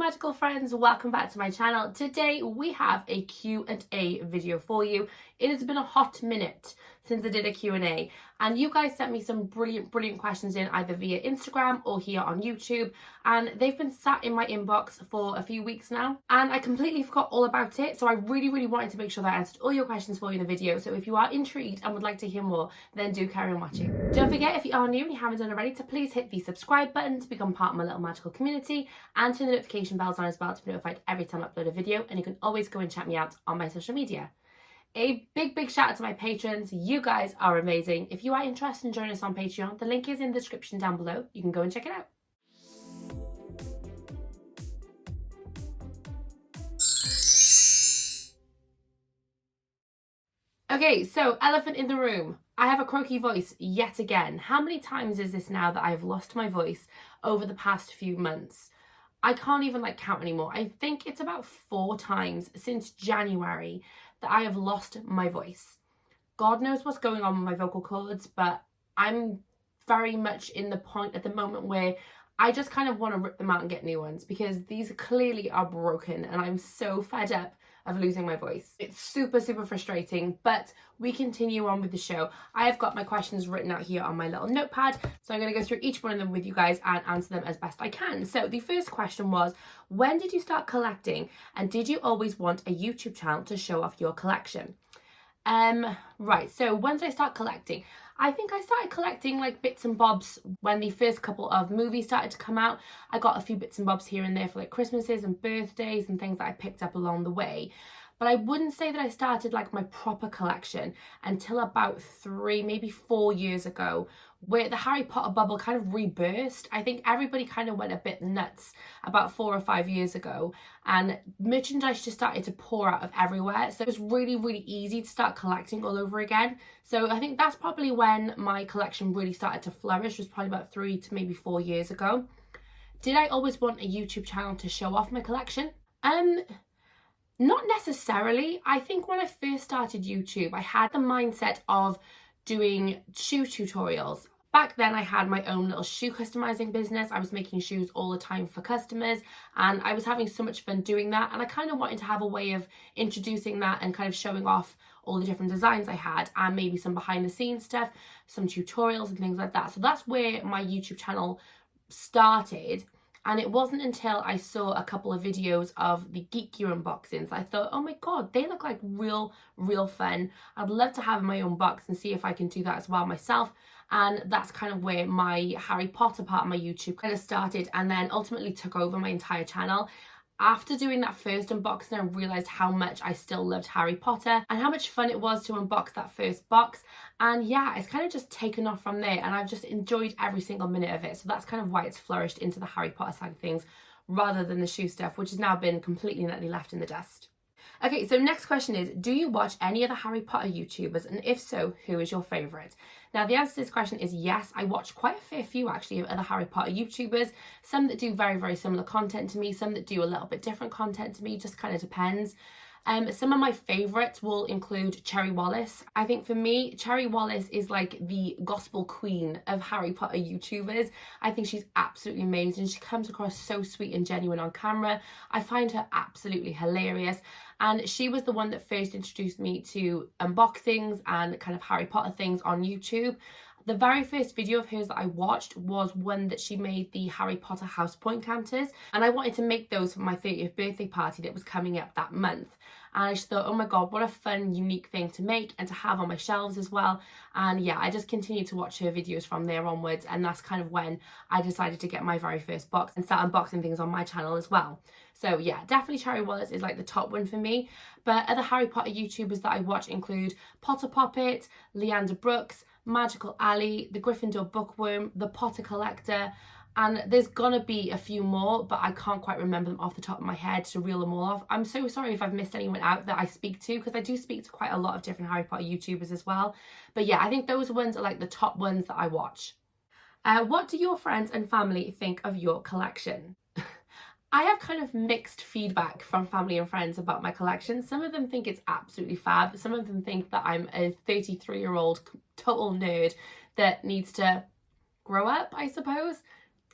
magical friends, welcome back to my channel. Today we have a Q&A video for you. It has been a hot minute since I did a Q&A and you guys sent me some brilliant questions in either via Instagram or here on YouTube, and they've been sat in my inbox for a few weeks now and I completely forgot all about it, so I really wanted to make sure that I answered all your questions for you in the video. So if you are intrigued and would like to hear more, then do carry on watching. Don't forget, if you are new and you haven't done already, to please hit the subscribe button to become part of my little magical community, and turn the notification bells on as well to be notified every time I upload a video. And you can always go and check me out on my social media. A big shout out to my patrons. You guys are amazing. If you are interested in joining us on Patreon, the link is in the description down below. You can go and check it out. Okay, so elephant in the room. I have a croaky voice yet again. How many times is this now that I've lost my voice over the past few months? I can't even count anymore. I think it's about 4 times since January that I have lost my voice. God knows what's going on with my vocal cords, but I'm very much in the point at the moment where I just kind of want to rip them out and get new ones, because these clearly are broken and I'm so fed up of losing my voice. It's super frustrating, but we continue on with the show. I have got my questions written out here on my little notepad, so I'm going to go through each one of them with you guys and answer them as best I can. So the first question was, when did you start collecting, and did you always want a YouTube channel to show off your collection? Right, so when did I start collecting? I think I started collecting bits and bobs when the first couple of movies started to come out. I got a few bits and bobs here and there for Christmases and birthdays and things that I picked up along the way. But I wouldn't say that I started my proper collection until about 3, maybe 4 years ago, where the Harry Potter bubble kind of reburst. I think everybody kind of went a bit nuts about 4 or 5 years ago, and merchandise just started to pour out of everywhere. So it was really easy to start collecting all over again. So I think that's probably when my collection really started to flourish, was probably about 3 to maybe 4 years ago. Did I always want a YouTube channel to show off my collection? Not necessarily. I think when I first started YouTube, I had the mindset of doing shoe tutorials. Back then I had my own little shoe customizing business. I was making shoes all the time for customers and I was having so much fun doing that, and I kind of wanted to have a way of introducing that and kind of showing off all the different designs I had, and maybe some behind the scenes stuff, some tutorials and things like that. So that's where my YouTube channel started. And it wasn't until I saw a couple of videos of the Geek Gear unboxings I thought, oh my god, they look like real fun. I'd love to have my own box and see if I can do that as well myself. And that's kind of where my Harry Potter part of my YouTube kind of started, and then ultimately took over my entire channel. After doing that first unboxing, I realised how much I still loved Harry Potter and how much fun it was to unbox that first box. And yeah, it's kind of just taken off from there, and I've just enjoyed every single minute of it. So that's kind of why it's flourished into the Harry Potter side of things rather than the shoe stuff, which has now been completely and utterly left in the dust. Okay, so next question is, do you watch any other Harry Potter YouTubers, and if so, who is your favourite? Now the answer to this question is yes. I watch quite a fair few actually of other Harry Potter YouTubers, some that do very similar content to me, some that do a little bit different content to me, just kind of depends. Some of my favourites will include Cherry Wallace. I think for me, Cherry Wallace is the gospel queen of Harry Potter YouTubers. I think she's absolutely amazing. She comes across so sweet and genuine on camera. I find her absolutely hilarious. And she was the one that first introduced me to unboxings and kind of Harry Potter things on YouTube. The very first video of hers that I watched was one that she made the Harry Potter house point counters, and I wanted to make those for my 30th birthday party that was coming up that month. And I just thought, oh my god, what a fun, unique thing to make and to have on my shelves as well. And yeah, I just continued to watch her videos from there onwards, and that's kind of when I decided to get my very first box and start unboxing things on my channel as well. So yeah, definitely Cherry Wallace is the top one for me. But other Harry Potter YouTubers that I watch include Potter Poppet, Leander Brooks, Magical Ali, the Gryffindor Bookworm, the Potter Collector, and there's gonna be a few more, but I can't quite remember them off the top of my head to reel them all off. I'm so sorry if I've missed anyone out that I speak to, because I do speak to quite a lot of different Harry Potter YouTubers as well. But yeah, I think those ones are the top ones that I watch. What do your friends and family think of your collection? I have kind of mixed feedback from family and friends about my collection. Some of them think it's absolutely fab. Some of them think that I'm a 33-year-old total nerd that needs to grow up, I suppose.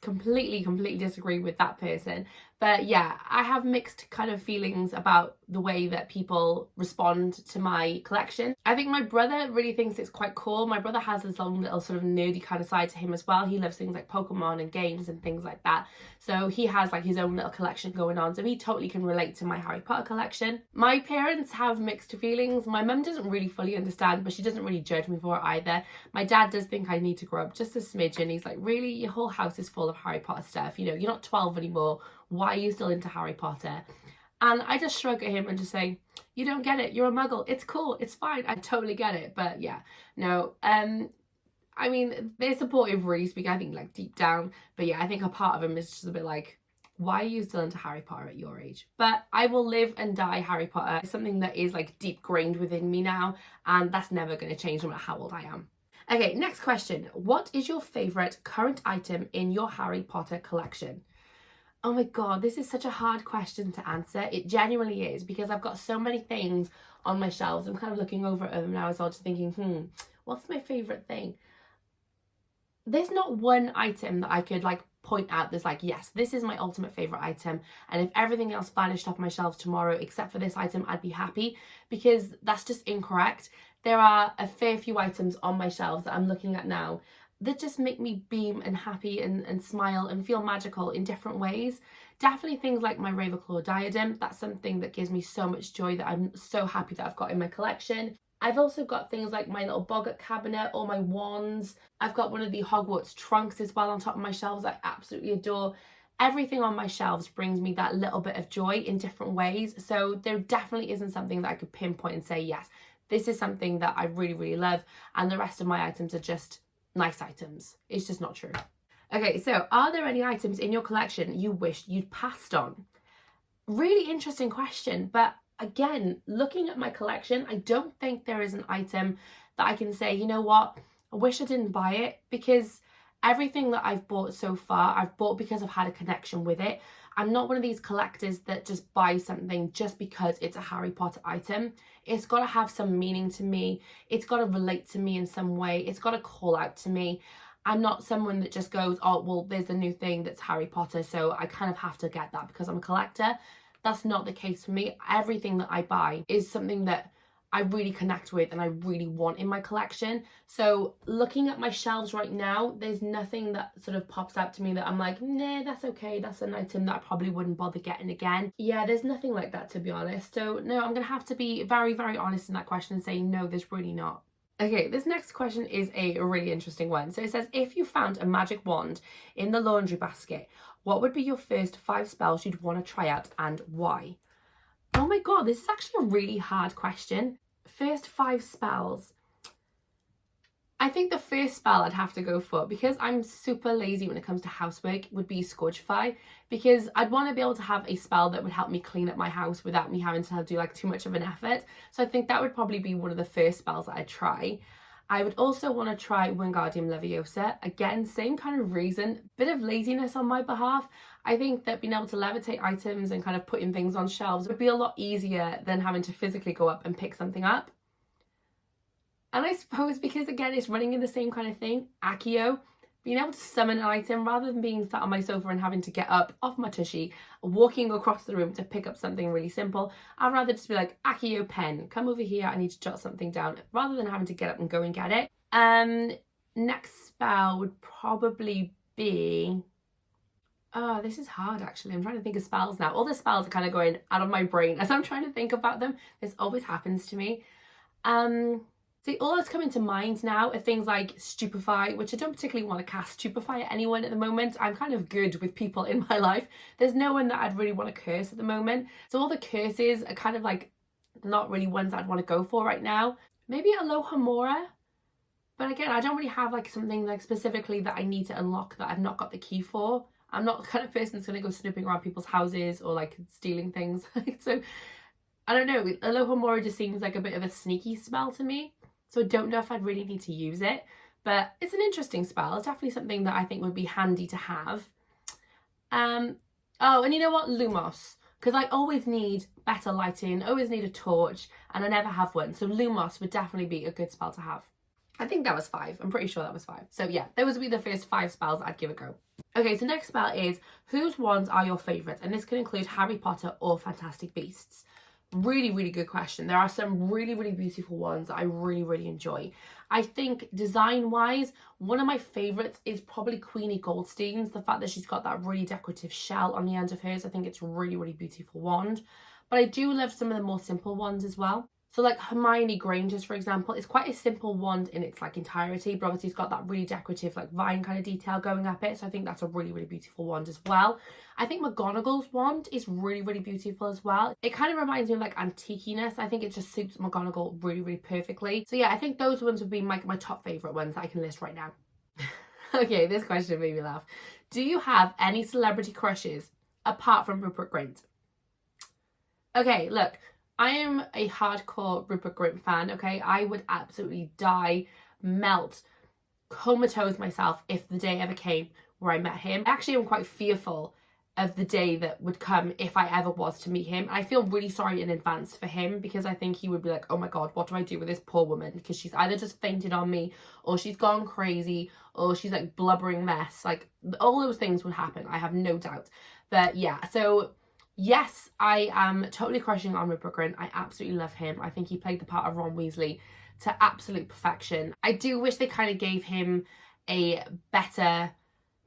Completely disagree with that person. But yeah, I have mixed kind of feelings about the way that people respond to my collection. I think my brother really thinks it's quite cool. My brother has his own little sort of nerdy kind of side to him as well. He loves things like Pokemon and games and things like that. So he has like his own little collection going on. So he totally can relate to my Harry Potter collection. My parents have mixed feelings. My mum doesn't really fully understand, but she doesn't really judge me for it either. My dad does think I need to grow up just a smidge, and he's like, really, your whole house is full of Harry Potter stuff. You know, you're not 12 anymore. Why are you still into Harry Potter? And I just shrug at him and just say, you don't get it. You're a muggle. It's cool. It's fine. I totally get it. But yeah, no. I mean, they're supportive, really speaking, I think, like, deep down. But yeah, I think a part of them is just a bit like, why are you still into Harry Potter at your age? But I will live and die Harry Potter. It's something that is, like, deep grained within me now. And that's never going to change no matter how old I am. Okay, next question. What is your favourite current item in your Harry Potter collection? Oh my God, this is such a hard question to answer. It genuinely is, because I've got so many things on my shelves. I'm kind of looking over at them now as well, just thinking, what's my favourite thing? There's not one item that I could like point out that's like, yes, this is my ultimate favourite item. And if everything else vanished off my shelves tomorrow except for this item, I'd be happy, because that's just incorrect. There are a fair few items on my shelves that I'm looking at now that just make me beam and happy and smile and feel magical in different ways. Definitely things like my Ravenclaw diadem. That's something that gives me so much joy that I'm so happy that I've got in my collection. I've also got things like my little boggart cabinet or my wands. I've got one of the Hogwarts trunks as well on top of my shelves I absolutely adore. Everything on my shelves brings me that little bit of joy in different ways. So there definitely isn't something that I could pinpoint and say, yes, this is something that I really, really love, and the rest of my items are just nice items. It's just not true. Okay, so are there any items in your collection you wish you'd passed on? Really interesting question, but again, looking at my collection, I don't think there is an item that I can say, you know what, I wish I didn't buy it, because everything that I've bought so far, I've bought because I've had a connection with it. I'm not one of these collectors that just buys something just because it's a Harry Potter item. It's got to have some meaning to me. It's got to relate to me in some way. It's got to call out to me. I'm not someone that just goes, oh, well, there's a new thing that's Harry Potter, so I kind of have to get that because I'm a collector. That's not the case for me. Everything that I buy is something that I really connect with and I really want in my collection. So looking at my shelves right now, there's nothing that sort of pops out to me that I'm like, nah, that's okay. That's an item that I probably wouldn't bother getting again. Yeah, there's nothing like that, to be honest. So no, I'm going to have to be very, very honest in that question and say, no, there's really not. Okay, this next question is a really interesting one. So it says, if you found a magic wand in the laundry basket, what would be your first 5 spells you'd want to try out and why? Oh my God, this is actually a really hard question. First 5 spells. I think the first spell I'd have to go for, because I'm super lazy when it comes to housework, would be Scourgify, because I'd want to be able to have a spell that would help me clean up my house without me having to do like too much of an effort. So I think that would probably be one of the first spells that I'd try. I would also want to try Wingardium Leviosa. Again, same kind of reason, bit of laziness on my behalf. I think that being able to levitate items and kind of putting things on shelves would be a lot easier than having to physically go up and pick something up. And I suppose because, again, it's running in the same kind of thing, Accio, being able to summon an item rather than being sat on my sofa and having to get up off my tushy, walking across the room to pick up something really simple. I'd rather just be like, Accio pen, come over here, I need to jot something down, rather than having to get up and go and get it. Next spell would probably be... Oh, this is hard, actually. I'm trying to think of spells now. All the spells are kind of going out of my brain as I'm trying to think about them. This always happens to me. See, all that's coming to mind now are things like Stupefy, which I don't particularly want to cast Stupefy at anyone at the moment. I'm kind of good with people in my life. There's no one that I'd really want to curse at the moment. So all the curses are kind of like not really ones I'd want to go for right now. Maybe Alohomora. But again, I don't really have like something like specifically that I need to unlock that I've not got the key for. I'm not the kind of person that's going to go snooping around people's houses or like stealing things. So I don't know. Alohomora just seems like a bit of a sneaky spell to me. So I don't know if I'd really need to use it, but it's an interesting spell. It's definitely something that I think would be handy to have. Oh, and you know what? Lumos, because I always need better lighting, always need a torch, and I never have one. So Lumos would definitely be a good spell to have. I think that was 5. I'm pretty sure that was 5. So yeah, those would be the first 5 spells I'd give a go. Okay, so next spell is, whose wands are your favourites? And this can include Harry Potter or Fantastic Beasts. Really, really good question. There are some really, really beautiful ones that I really, really enjoy. I think design-wise, one of my favourites is probably Queenie Goldstein's. The fact that she's got that really decorative shell on the end of hers, I think it's a really, really beautiful wand. But I do love some of the more simple ones as well. So like Hermione Granger's, for example, is quite a simple wand in its like entirety, but obviously it's got that really decorative like vine kind of detail going up it. So I think that's a really, really beautiful wand as well. I think McGonagall's wand is really, really beautiful as well. It kind of reminds me of like antiqueness. I think it just suits McGonagall really, really perfectly. So yeah, I think those ones would be my top favourite ones that I can list right now. Okay, this question made me laugh. Do you have any celebrity crushes apart from Rupert Grint? Okay, look. I am a hardcore Rupert Grint fan, okay? I would absolutely die, melt, comatose myself if the day ever came where I met him. Actually, I'm quite fearful of the day that would come if I ever was to meet him. I feel really sorry in advance for him because I think he would be like, oh my God, what do I do with this poor woman? Because she's either just fainted on me or she's gone crazy or she's like blubbering mess. Like all those things would happen. I have no doubt. But yeah, so yes, I am totally crushing on Rupert Grint. I absolutely love him. I think he played the part of Ron Weasley to absolute perfection. I do wish they kind of gave him a better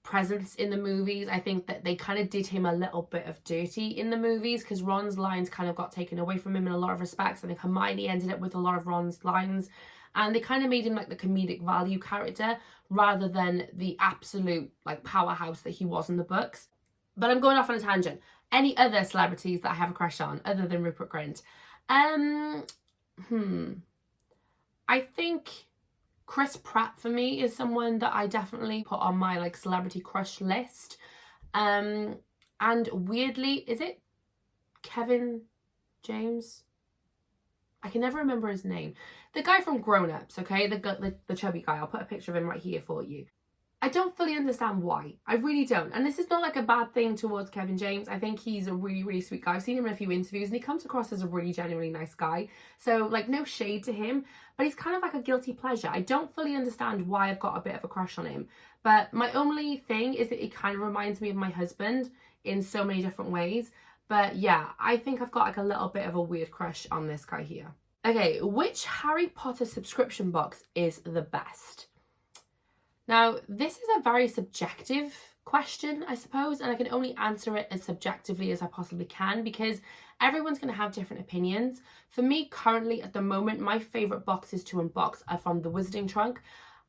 presence in the movies. I think that they kind of did him a little bit of dirty in the movies because Ron's lines kind of got taken away from him in a lot of respects. I think Hermione ended up with a lot of Ron's lines and they kind of made him like the comedic value character rather than the absolute like powerhouse that he was in the books. But I'm going off on a tangent. Any other celebrities that I have a crush on other than Rupert Grint? I think Chris Pratt for me is someone that I definitely put on my like celebrity crush list. And weirdly, is it Kevin James? I can never remember his name. The guy from Grown Ups, okay? The chubby guy. I'll put a picture of him right here for you. I don't fully understand why. I really don't. And this is not like a bad thing towards Kevin James. I think he's a really, really sweet guy. I've seen him in a few interviews and he comes across as a really genuinely nice guy. So like no shade to him, but he's kind of like a guilty pleasure. I don't fully understand why I've got a bit of a crush on him. But my only thing is that it kind of reminds me of my husband in so many different ways. But yeah, I think I've got like a little bit of a weird crush on this guy here. Okay, which Harry Potter subscription box is the best? Now, this is a very subjective question, I suppose, and I can only answer it as subjectively as I possibly can because everyone's going to have different opinions. For me, currently, at the moment, my favourite boxes to unbox are from the Wizarding Trunk.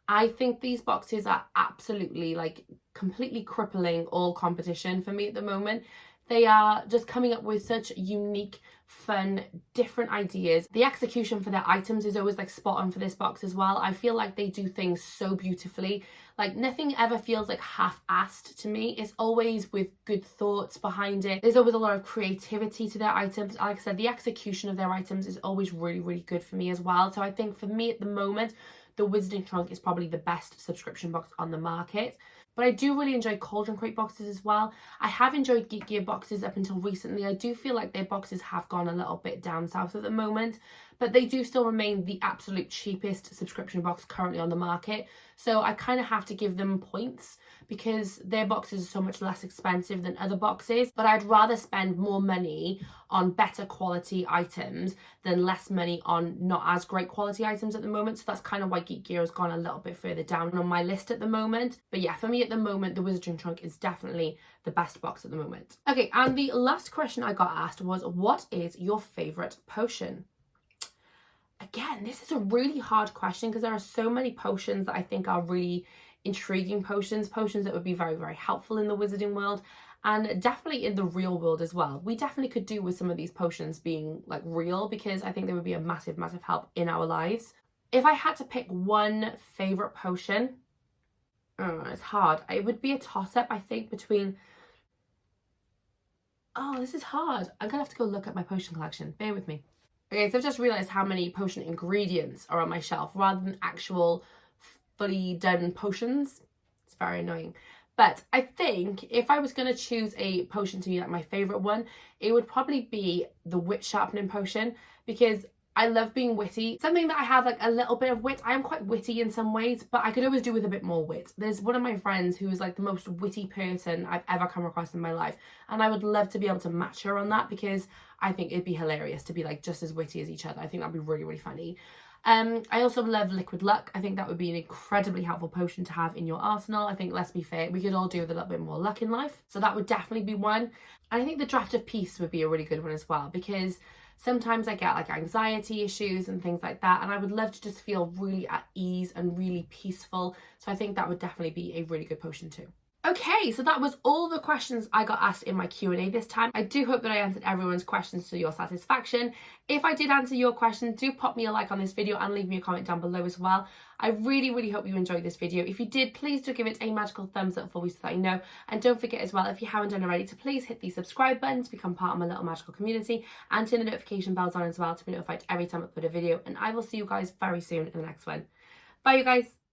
I think these boxes are absolutely, like, completely crippling all competition for me at the moment. They are just coming up with such unique, fun, different ideas. The execution for their items is always like spot on for this box as well. I feel like they do things so beautifully. Like nothing ever feels like half-assed to me. It's always with good thoughts behind it. There's always a lot of creativity to their items. Like I said, the execution of their items is always really, really good for me as well. So I think for me at the moment, the Wizarding Trunk is probably the best subscription box on the market. But I do really enjoy Cauldron Crate boxes as well. I have enjoyed Geek Gear boxes up until recently. I do feel like their boxes have gone a little bit down south at the moment, but they do still remain the absolute cheapest subscription box currently on the market. So I kind of have to give them points because their boxes are so much less expensive than other boxes. But I'd rather spend more money on better quality items than less money on not as great quality items at the moment. So that's kind of why Geek Gear has gone a little bit further down on my list at the moment. But yeah, for me at the moment, the Wizarding Trunk is definitely the best box at the moment. Okay, and the last question I got asked was, what is your favourite potion? Again, this is a really hard question because there are so many potions that I think are really intriguing potions that would be very, very helpful in the wizarding world and definitely in the real world as well. We definitely could do with some of these potions being like real because I think they would be a massive, massive help in our lives. If I had to pick one favourite potion, it's hard. It would be a toss-up, I think, between... Oh, this is hard. I'm going to have to go look at my potion collection. Bear with me. Okay, so I've just realised how many potion ingredients are on my shelf rather than actual fully done potions. It's very annoying. But I think if I was going to choose a potion to be like my favourite one, it would probably be the Witch Sharpening Potion because I love being witty. Something that I have like a little bit of wit. I am quite witty in some ways, but I could always do with a bit more wit. There's one of my friends who is like the most witty person I've ever come across in my life. And I would love to be able to match her on that, because I think it'd be hilarious to be like just as witty as each other. I think that'd be really, really funny. I also love liquid luck. I think that would be an incredibly helpful potion to have in your arsenal. I think, let's be fair, we could all do with a little bit more luck in life. So that would definitely be one. And I think the draft of peace would be a really good one as well, because sometimes I get like anxiety issues and things like that, and I would love to just feel really at ease and really peaceful. So I think that would definitely be a really good potion too. Okay, so that was all the questions I got asked in my Q&A this time. I do hope that I answered everyone's questions to your satisfaction. If I did answer your question, do pop me a like on this video and leave me a comment down below as well. I really, really hope you enjoyed this video. If you did, please do give it a magical thumbs up for me so that I know. And don't forget as well, if you haven't done already, to please hit the subscribe button to become part of my little magical community, and turn the notification bells on as well to be notified every time I put a video. And I will see you guys very soon in the next one. Bye, you guys.